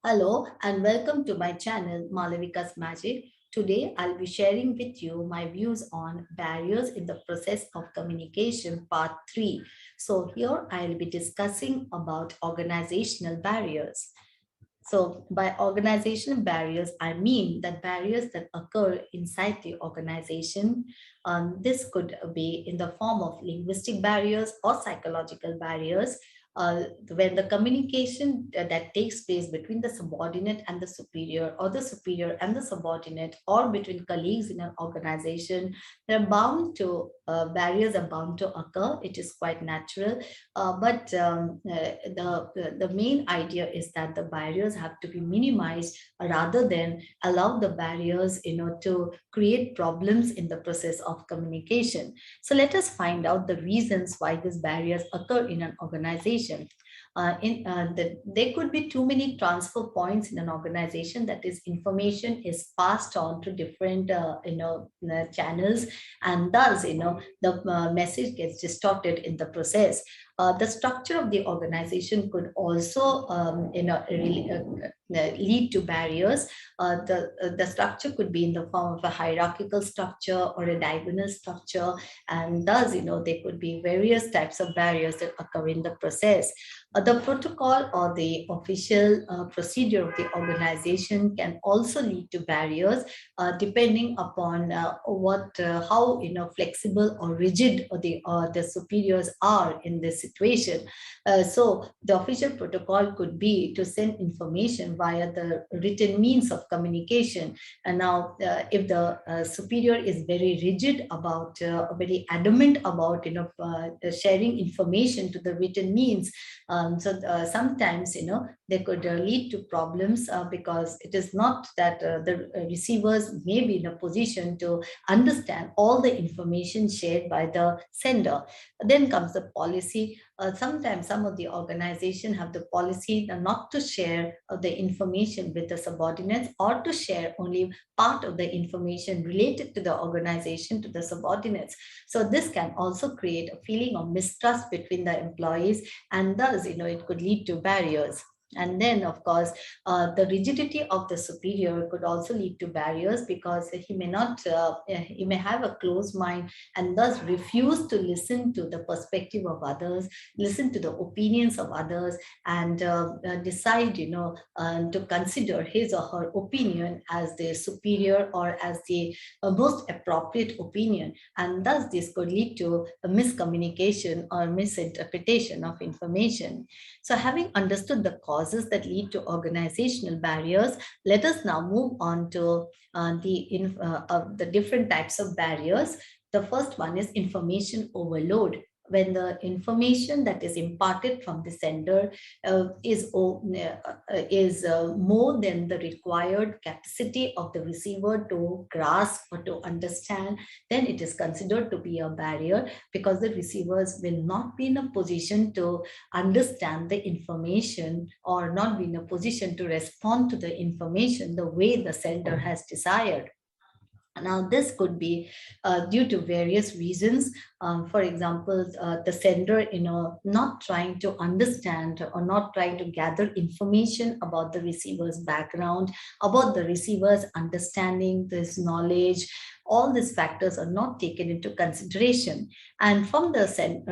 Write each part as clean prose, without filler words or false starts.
Hello and welcome to my channel Malavika's Magic. Today I'll be sharing with you my views on barriers in the process of communication part 3. So here I'll be discussing about organizational barriers. So by organizational barriers, I mean that barriers that occur inside the organization. This could be in the form of linguistic barriers or psychological barriers. When the communication that takes place between the subordinate and the superior, or the superior and the subordinate, or between colleagues in an organization, barriers are bound to occur. It is quite natural, but the main idea is that the barriers have to be minimized rather than allow the barriers, to create problems in the process of communication. So let us find out the reasons why these barriers occur in an organization. There could be too many transfer points in an organization. That is, information is passed on to different, channels, and thus, the message gets distorted in the process. The structure of the organization could also, lead to barriers. The structure could be in the form of a hierarchical structure or a diagonal structure, and thus, there could be various types of barriers that occur in the process. The protocol or the official procedure of the organization can also lead to barriers, depending upon how flexible or rigid the superiors are in this situation. So the official protocol could be to send information via the written means of communication. And now, if the superior is very rigid about, very adamant about, sharing information to the written means, sometimes, they could lead to problems, because it is not that the receivers may be in a position to understand all the information shared by the sender. Then comes the policy. Sometimes some of the organization have the policy not to share the information with the subordinates, or to share only part of the information related to the organization to the subordinates. So this can also create a feeling of mistrust between the employees, and thus, it could lead to barriers. And then, of course, the rigidity of the superior could also lead to barriers, because he may have a closed mind, and thus refuse to listen to the perspective of others, listen to the opinions of others, and decide, to consider his or her opinion as the superior, or as the most appropriate opinion. And thus, this could lead to a miscommunication or misinterpretation of information. So, having understood the causes that lead to organizational barriers, let us now move on to the different types of barriers. The first one is information overload. When the information that is imparted from the sender is more than the required capacity of the receiver to grasp or to understand, then it is considered to be a barrier, because the receivers will not be in a position to understand the information, or not be in a position to respond to the information the way the sender has desired. Now, this could be due to various reasons. For example, the sender, not trying to understand or not trying to gather information about the receiver's background, about the receiver's understanding, this knowledge. All these factors are not taken into consideration. And from the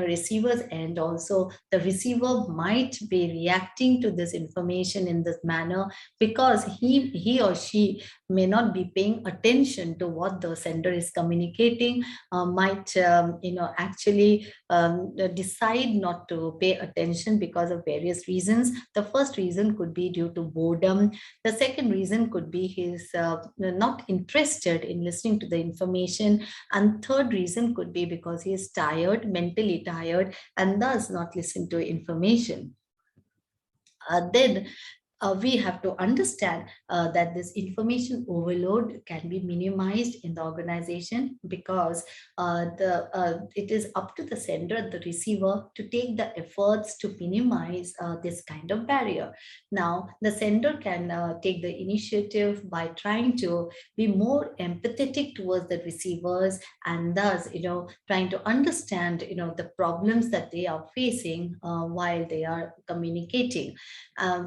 receiver's end, also, the receiver might be reacting to this information in this manner, because he or she may not be paying attention to what the sender is communicating, might actually decide not to pay attention because of various reasons. The first reason could be due to boredom. The second reason could be he's not interested in listening to the information, and third reason could be because he is tired, mentally tired, and thus not listen to information. Then we have to understand that this information overload can be minimized in the organization, because it is up to the sender, the receiver, to take the efforts to minimize this kind of barrier. Now, the sender can take the initiative by trying to be more empathetic towards the receivers, and thus, trying to understand, the problems that they are facing while they are communicating,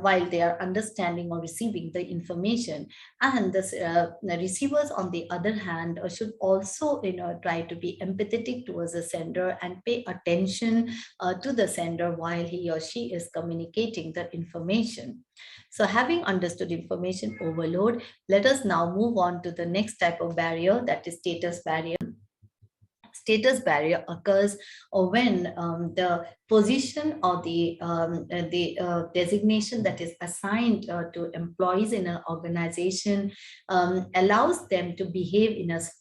while they are understanding or receiving the information. And the receivers, on the other hand, should also try to be empathetic towards the sender and pay attention to the sender while he or she is communicating the information. So having understood information overload, let us now move on to the next type of barrier, that is status barrier. Status barrier occurs when the position or the designation that is assigned to employees in an organization allows them to behave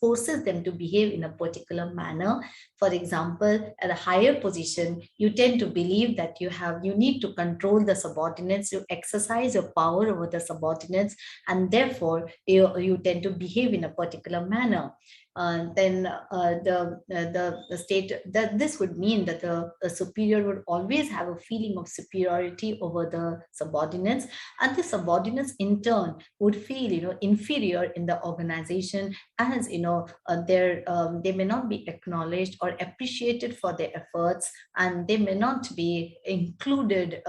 forces them to behave in a particular manner. For example, at a higher position, you tend to believe that you need to control the subordinates, you exercise your power over the subordinates, and therefore you tend to behave in a particular manner. Then the state that this would mean that the superior would always have a feeling of superiority over the subordinates, and the subordinates in turn would feel inferior in the organization, as they may not be acknowledged or appreciated for their efforts, and they may not be included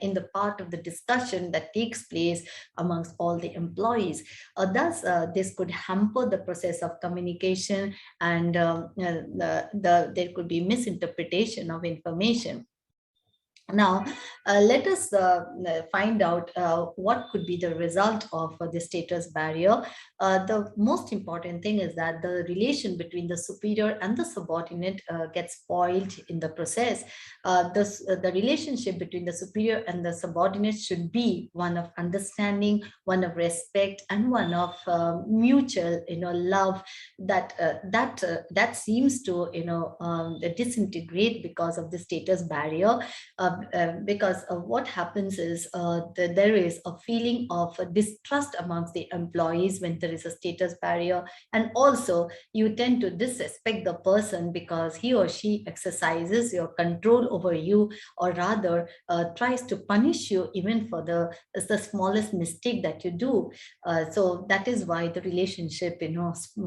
in the part of the discussion that takes place amongst all the employees. Thus, this could hamper the process of communication, and there could be misinterpretation of information. Now, let us find out what could be the result of the status barrier. The most important thing is that the relation between the superior and the subordinate gets spoiled in the process. The relationship between the superior and the subordinate should be one of understanding, one of respect, and one of mutual, love. That seems to, disintegrate because of the status barrier. Because what happens is there is a feeling of distrust amongst the employees when there is a status barrier, and also you tend to disrespect the person because he or she exercises your control over you, or rather tries to punish you even for the smallest mistake that you do. So that is why the relationship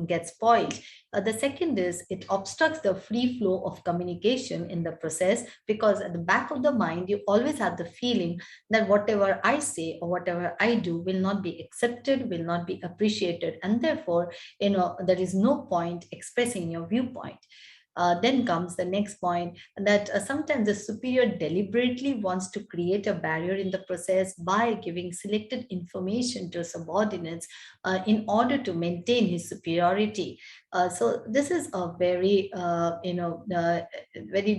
gets spoiled. The second is it obstructs the free flow of communication in the process, because at the back of the mind, you always have the feeling that whatever I say or whatever I do will not be accepted, will not be appreciated, and therefore, there is no point expressing your viewpoint. Then comes the next point, that sometimes the superior deliberately wants to create a barrier in the process by giving selected information to subordinates in order to maintain his superiority. So this is a very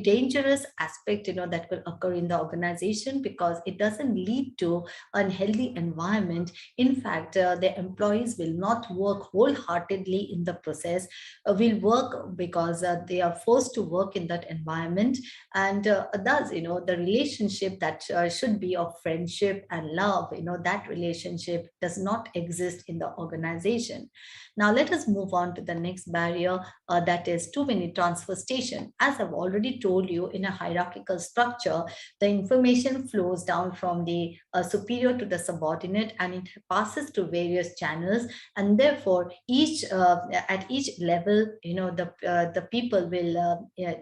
dangerous aspect, that could occur in the organization, because it doesn't lead to a healthy environment. In fact, the employees will not work wholeheartedly in the process, will work because they are forced to work in that environment, and thus, the relationship that should be of friendship and love, that relationship does not exist in the organization. Now let us move on to the next barrier, that is too many transfer stations. As I've already told you, in a hierarchical structure, the information flows down from the superior to the subordinate, and it passes through various channels, and therefore at each level, the people will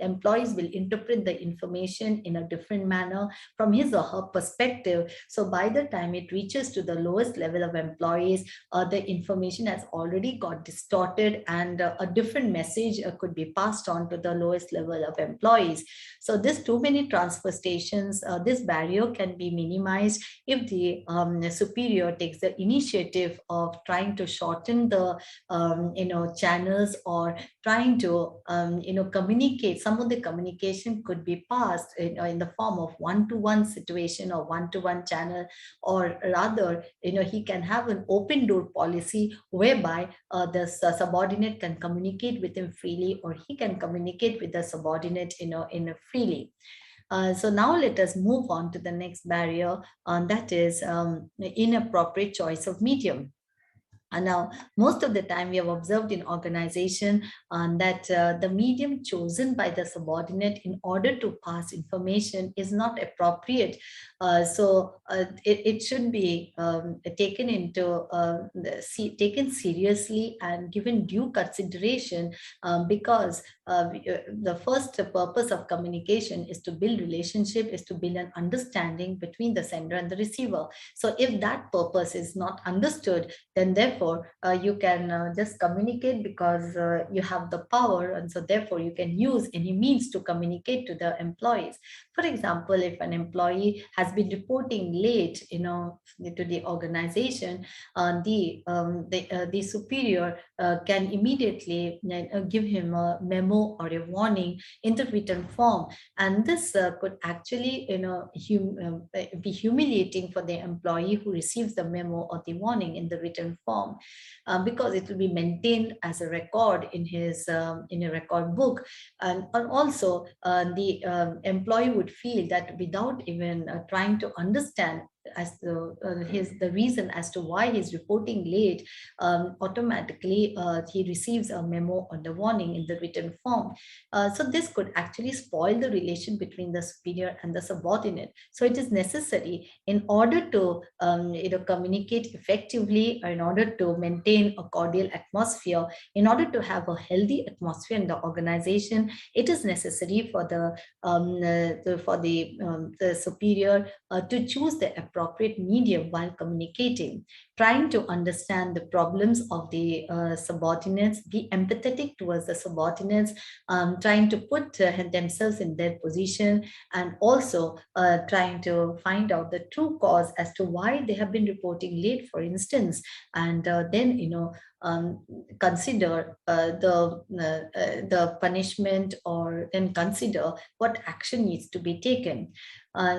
employees will interpret the information in a different manner from his or her perspective. So by the time it reaches to the lowest level of employees, the information has already got distorted, and a different message could be passed on to the lowest level of employees. So this too many transfer stations, this barrier can be minimized if the superior takes the initiative of trying to shorten the channels, or trying to communicate. Some of the communication could be passed in the form of one-to-one situation or one-to-one channel, or rather he can have an open door policy whereby the subordinate can communicate with him freely, or he can communicate with the subordinate in a freely. So now let us move on to the next barrier, that is inappropriate choice of medium. And now, most of the time, we have observed in organization that the medium chosen by the subordinate in order to pass information is not appropriate. It should be taken seriously and given due consideration, because the first purpose of communication is to build relationship, is to build an understanding between the sender and the receiver. So if that purpose is not understood, then therefore you can just communicate because you have the power, and so therefore you can use any means to communicate to the employees. For example, if an employee has been reporting late, to the organization, the superior can immediately give him a memo or a warning in the written form, and this could actually be humiliating for the employee who receives the memo or the warning in the written form, because it will be maintained as a record in a record book. And also the employee would feel that without even trying to understand as the reason as to why he's reporting late, automatically he receives a memo or the warning in the written form. So this could actually spoil the relation between the superior and the subordinate. So it is necessary, in order to communicate effectively, or in order to maintain a cordial atmosphere, in order to have a healthy atmosphere in the organization, it is necessary for the superior to choose the appropriate medium while communicating, trying to understand the problems of the subordinates, be empathetic towards the subordinates, trying to put themselves in their position, and also trying to find out the true cause as to why they have been reporting late, for instance, and then consider the punishment, or then consider what action needs to be taken.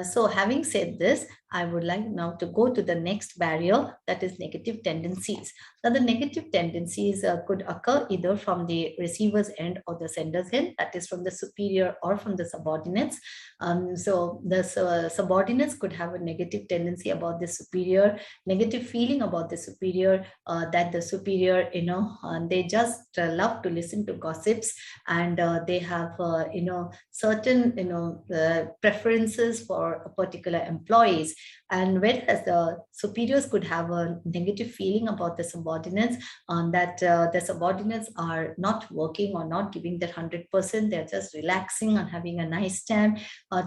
So having said this, I would like now to go to the next barrier, that is negative tendencies. Now, the negative tendencies could occur either from the receiver's end or the sender's end, that is from the superior or from the subordinates. So the subordinates could have a negative tendency about the superior, negative feeling about the superior, that the superior, they just love to listen to gossips, and they have, certain, preferences for particular employees. And whereas the superiors could have a negative feeling about the subordinates, that the subordinates are not working or not giving their 100%, they're just relaxing and having a nice time,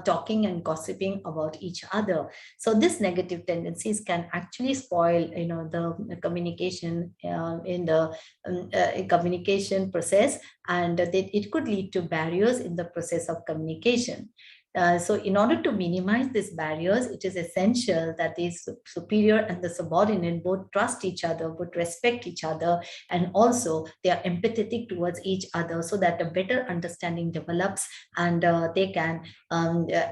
talking and gossiping about each other. So these negative tendencies can actually spoil, the communication in the communication process, and it could lead to barriers in the process of communication. So in order to minimize these barriers, it is essential that the superior and the subordinate both trust each other, both respect each other, and also they are empathetic towards each other, so that a better understanding develops, and they can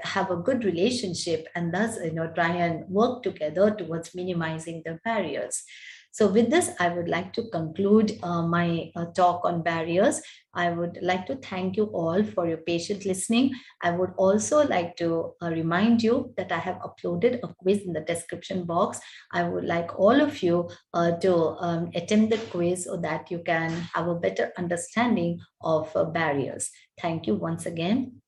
have a good relationship, and thus try and work together towards minimizing the barriers. So with this, I would like to conclude my talk on barriers. I would like to thank you all for your patient listening. I would also like to remind you that I have uploaded a quiz in the description box. I would like all of you to attempt the quiz so that you can have a better understanding of barriers. Thank you once again.